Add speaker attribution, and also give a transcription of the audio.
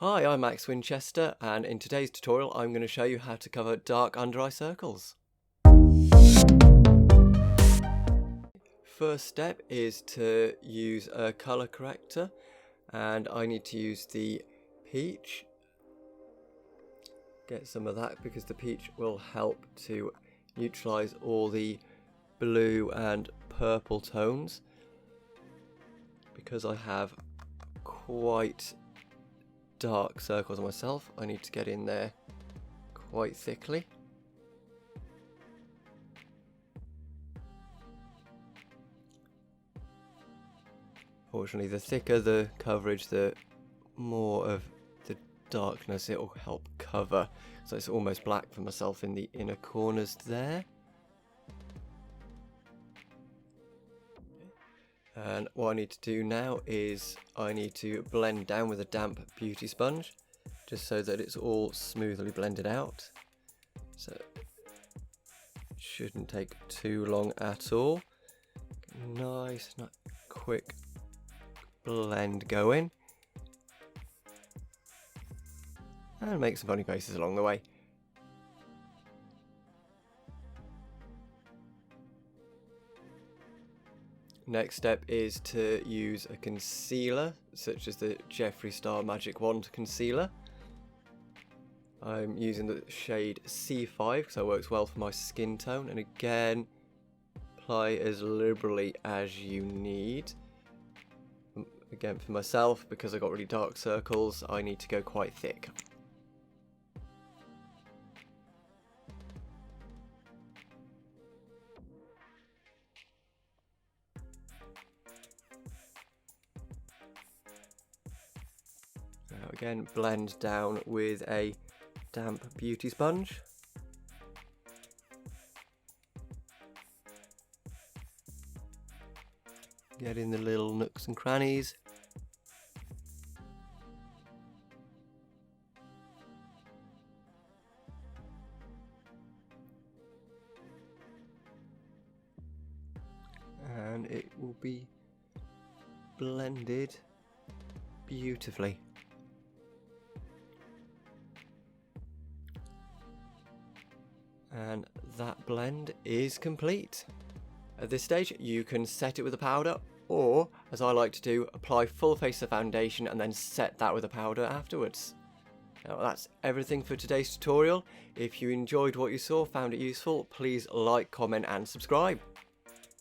Speaker 1: Hi, I'm Max Winchester, and in today's tutorial I'm going to show you how to cover dark under-eye circles. First step is to use a colour corrector, and I need to use the peach. Get some of that because the peach will help to neutralise all the blue and purple tones, because I have quite dark circles on myself. I need to get in there quite thickly. Fortunately, the thicker the coverage, the more of the darkness it will help cover. So it's almost black for myself in the inner corners there. And what I need to do now is I need to blend down with a damp beauty sponge, just so that it's all smoothly blended out. So it shouldn't take too long at all. Nice, quick blend going. And make some funny faces along the way. Next step is to use a concealer, such as the Jeffree Star Magic Wand concealer. I'm using the shade C5 because it works well for my skin tone, and again, apply as liberally as you need. Again, for myself, because I've got really dark circles, I need to go quite thick. Now again, blend down with a damp beauty sponge. Get in the little nooks and crannies. And it will be blended beautifully. And that blend is complete. At this stage you can set it with a powder, or as I like to do, apply full face of foundation and then set that with a powder afterwards. Now that's everything for today's tutorial. If you enjoyed what you saw, found it useful, please like, comment and subscribe.